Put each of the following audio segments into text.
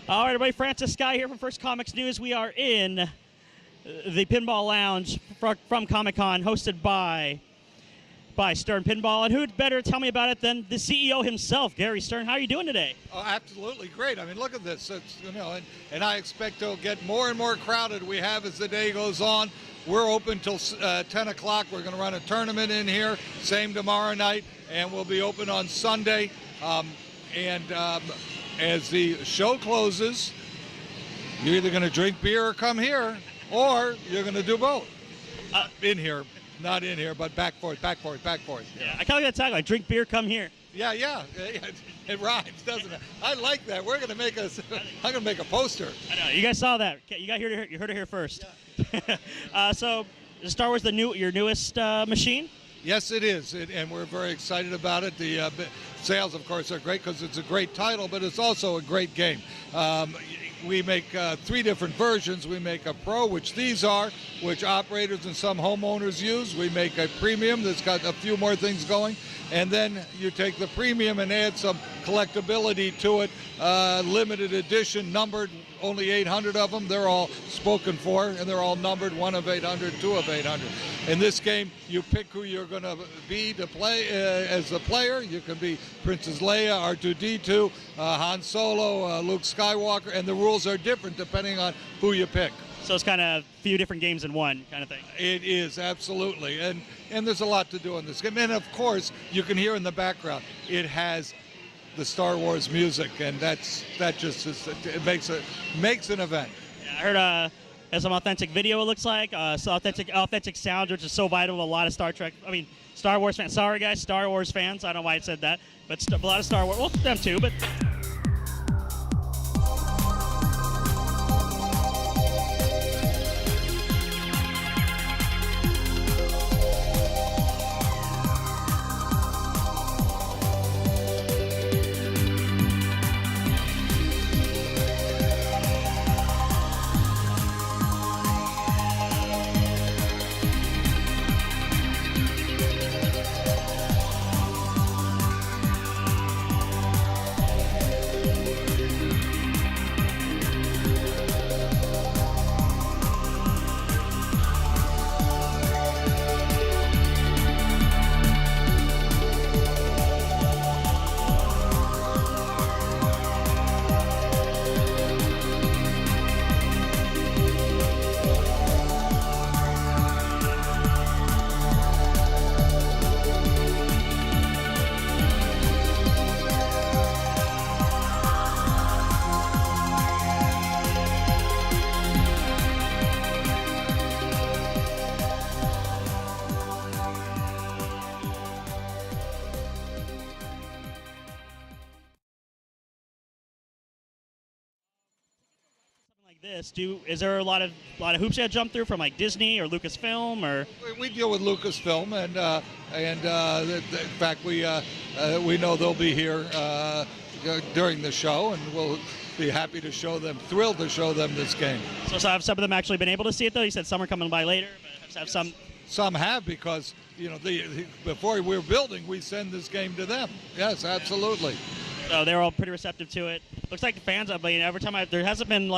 All right, everybody, Francis Sky here from First Comics News. We are in the Pinball Lounge from Comic-Con, hosted by Stern Pinball. And who'd better tell me about it than the CEO himself, Gary Stern. How are you doing today? Oh, absolutely great. I mean, look at this. It's, and I expect it'll get more and more crowded. We have as the day goes on. We're open till 10 o'clock. We're going to run a tournament in here, same tomorrow night, and we'll be open on Sunday. As the show closes, you're either going to drink beer or come here, or you're going to do both. In here, not in here, but back for it. Yeah, I kind of like that tagline, drink beer, come here. Yeah, it rhymes, doesn't it? I like that. We're going to make I'm going to make a poster. I know, you guys saw that. You heard it here first. Yeah. So, is Star Wars your newest machine? Yes, it is, and we're very excited about it. The sales, of course, are great because it's a great title, but it's also a great game. We make 3 different versions. We make a Pro, which these are, which operators and some homeowners use. We make a Premium that's got a few more things going. And then you take the Premium and add some collectability to it, limited edition, numbered, only 800 of them. They're all spoken for, and they're all numbered 1 of 800, 2 of 800. In this game, you pick who you're going to be to play as the player. You can be Princess Leia, R2-D2, Han Solo, Luke Skywalker, and the rules are different depending on who you pick. So it's kind of a few different games in one kind of thing. It is, absolutely. And there's a lot to do in this game. And, of course, you can hear in the background, it has the Star Wars music, and that just it makes an event. Yeah, I heard there's some authentic video, it looks like, so authentic sound, which is so vital to a lot of Star Wars fans. Sorry, guys, Star Wars fans. I don't know why I said that, but a lot of Star Wars, well, them too, but... This is there a lot of hoops you had to jump through from like Disney or Lucasfilm or? We deal with Lucasfilm, and in fact we know they'll be here during the show, and we'll be happy to show them, thrilled to show them this game. So have some of them actually been able to see it though? You said some are coming by later, but have some. Some have, because before we were building, we send this game to them. Yes, absolutely. So they're all pretty receptive to it. Looks like the fans. Every time there hasn't been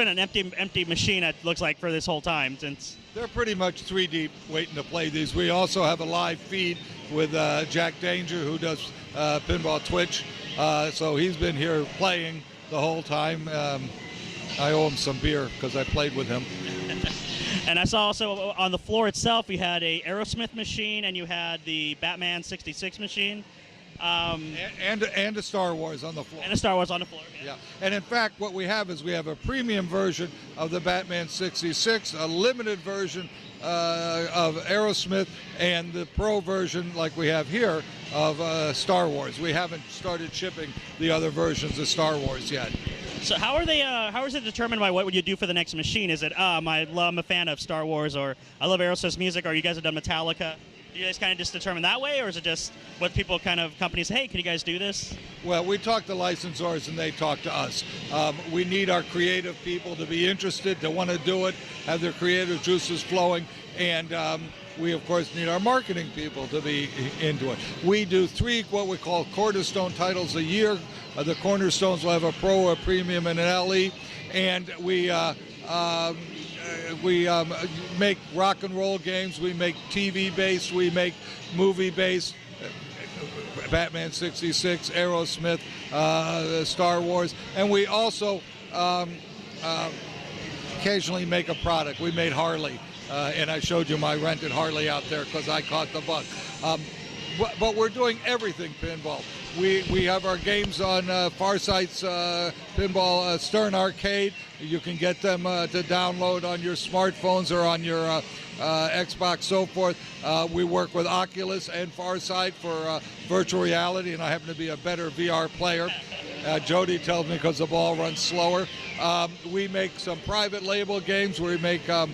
an empty machine, it looks like, for this whole time since. They're pretty much 3 deep waiting to play these. We also have a live feed with Jack Danger, who does Pinball Twitch. So he's been here playing the whole time. I owe him some beer because I played with him. And I saw also on the floor itself, you had a Aerosmith machine and you had the Batman 66 machine. And a Star Wars on the floor. And a Star Wars on the floor. Yeah. And in fact, what we have is we have a premium version of the Batman 66, a limited version of Aerosmith, and the Pro version, like we have here, of Star Wars. We haven't started shipping the other versions of Star Wars yet. So how are they? How is it determined by what would you do for the next machine? Is it I'm a fan of Star Wars, or I love Aerosmith's music, or you guys have done Metallica? Do you guys kind of just determine that way, or is it just what people companies say, hey, can you guys do this? Well, we talk to licensors and they talk to us. We need our creative people to be interested, to want to do it, have their creative juices flowing, and we of course need our marketing people to be into it. We do 3 what we call cornerstone titles a year. The cornerstones will have a Pro, a Premium, and an LE, and we make rock and roll games. We make TV-based. We make movie-based. Batman 66, Aerosmith, Star Wars, and we also occasionally make a product. We made Harley, and I showed you my rented Harley out there because I caught the bug. But we're doing everything pinball. We have our games on Farsight's Pinball Stern Arcade. You can get them to download on your smartphones or on your Xbox, so forth. We work with Oculus and Farsight for virtual reality, and I happen to be a better VR player. Jody tells me because the ball runs slower. We make some private label games where we make for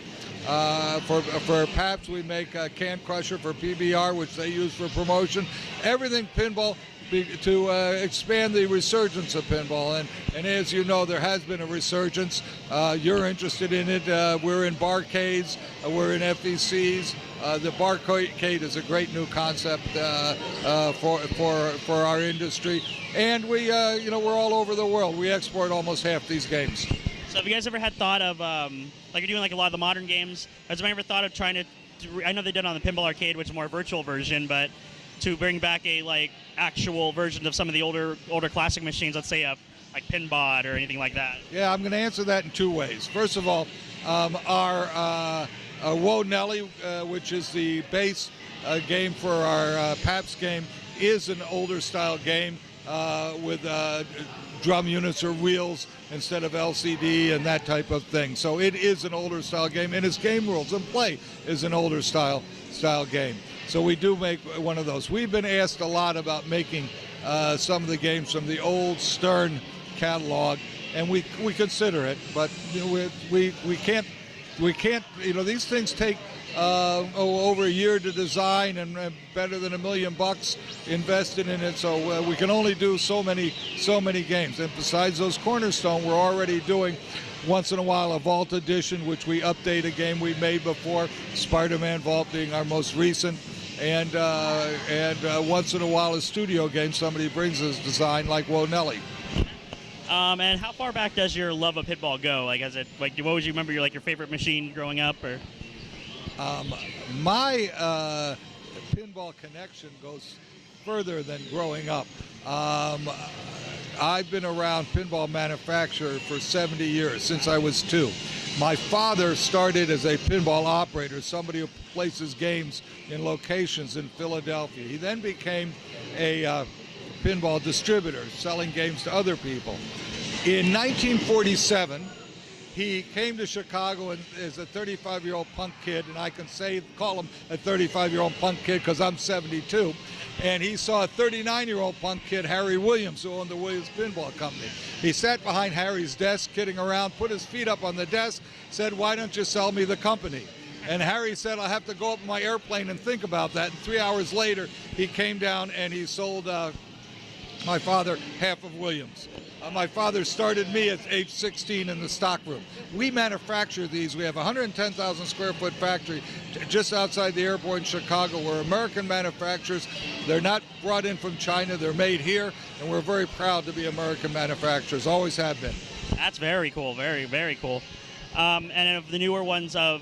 PAPS, we make Can Crusher for PBR, which they use for promotion. Everything pinball to expand the resurgence of pinball. And as you know, there has been a resurgence. You're interested in it. We're in barcades. We're in FECs. The barcade is a great new concept for our industry. And we, we're all over the world. We export almost half these games. So have you guys ever had thought of, like you're doing like a lot of the modern games, has anyone ever thought of trying to, I know they did it on the Pinball Arcade, which is a more virtual version, but to bring back a like actual version of some of the older classic machines, let's say like Pinball or anything like that? Yeah, I'm going to answer that in 2 ways. First of all, our Whoa Nelly, which is the base game for our PAPS game, is an older style game with drum units or wheels instead of LCD and that type of thing. So it is an older style game, and its game rules and play is an older style game. So we do make one of those. We've been asked a lot about making some of the games from the old Stern catalog, and we consider it, but we can't. These things take over a year to design, and better than $1 million invested in it. So we can only do so many games. And besides those cornerstone, we're already doing once in a while a Vault edition, which we update a game we made before. Spider-Man Vault being our most recent, and once in a while a studio game somebody brings us design, like Whoa Nelly. And how far back does your love of pinball go? Like, what would you remember your favorite machine growing up, or? My pinball connection goes further than growing up. I've been around pinball manufacture for 70 years, since I was 2. My father started as a pinball operator, somebody who places games in locations in Philadelphia. He then became a pinball distributor, selling games to other people. In 1947, he came to Chicago as a 35-year-old punk kid, and I can call him a 35-year-old punk kid because I'm 72. And he saw a 39-year-old punk kid, Harry Williams, who owned the Williams Pinball Company. He sat behind Harry's desk, kidding around, put his feet up on the desk, said, "Why don't you sell me the company?" And Harry said, "I'll have to go up in my airplane and think about that." And 3 hours later, he came down and he sold my father half of Williams. My father started me at age 16 in the stock room. We manufacture these. We have a 110,000 square foot factory just outside the airport in Chicago. We're American manufacturers. They're not brought in from China. They're made here, and we're very proud to be American manufacturers. Always have been. That's very cool. Very, very cool. And of the newer ones of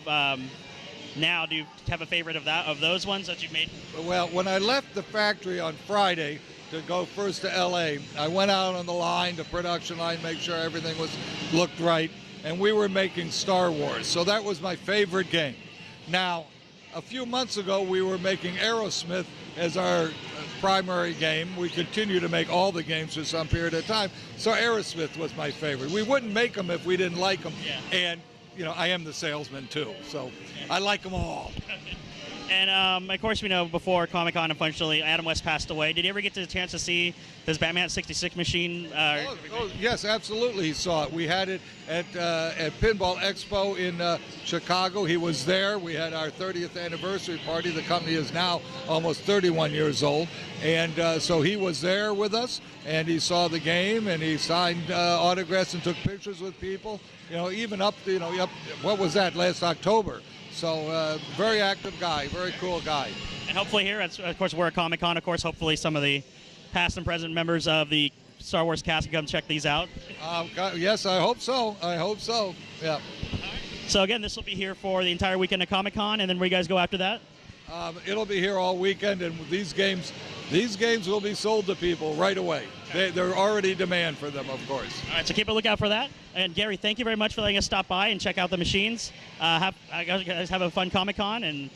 now, do you have a favorite of those ones that you've made? Well, when I left the factory on Friday to go first to LA, I went out on the line, the production line, make sure everything looked right, and we were making Star Wars. So that was my favorite game. Now, a few months ago, we were making Aerosmith as our primary game. We continue to make all the games for some period of time. So Aerosmith was my favorite. We wouldn't make them if we didn't like them. Yeah. And, I am the salesman too, so I like them all. And of course, we know before Comic-Con, unfortunately, Adam West passed away. Did you ever get the chance to see this Batman 66 machine? Yes, absolutely. He saw it. We had it at Pinball Expo in Chicago. He was there. We had our 30th anniversary party. The company is now almost 31 years old, and so he was there with us, and he saw the game, and he signed autographs and took pictures with people. Even up, what was that, last October? So very active guy, very cool guy. And hopefully here, of course, we're at Comic-Con. Of course, hopefully some of the past and present members of the Star Wars cast can come check these out. Yes, I hope so. I hope so. Yeah. So again, this will be here for the entire weekend of Comic-Con, and then where you guys go after that? It'll be here all weekend, and these games will be sold to people right away. They're already demand for them, of course. All right, so keep a lookout for that. And Gary, thank you very much for letting us stop by and check out the machines. Guys have a fun Comic-Con, and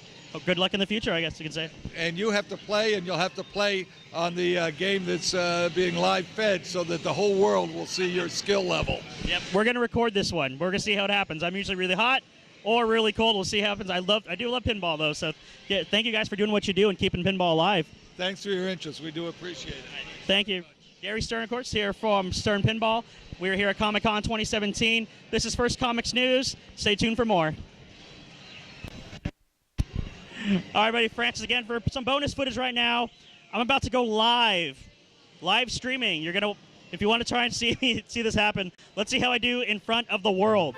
good luck in the future, I guess you can say. And you have to play, and you'll have to play on the game that's being live fed so that the whole world will see your skill level. Yep, we're going to record this one. We're going to see how it happens. I'm usually really hot or really cold. We'll see how it happens. I do love pinball, though, so yeah, thank you guys for doing what you do and keeping pinball alive. Thanks for your interest. We do appreciate it. Thank you. Gary Stern, of course, here from Stern Pinball. We're here at Comic-Con 2017. This is First Comics News. Stay tuned for more. All right, everybody, Francis again for some bonus footage right now. I'm about to go live streaming. You're gonna, if you want to try and see this happen, let's see how I do in front of the world.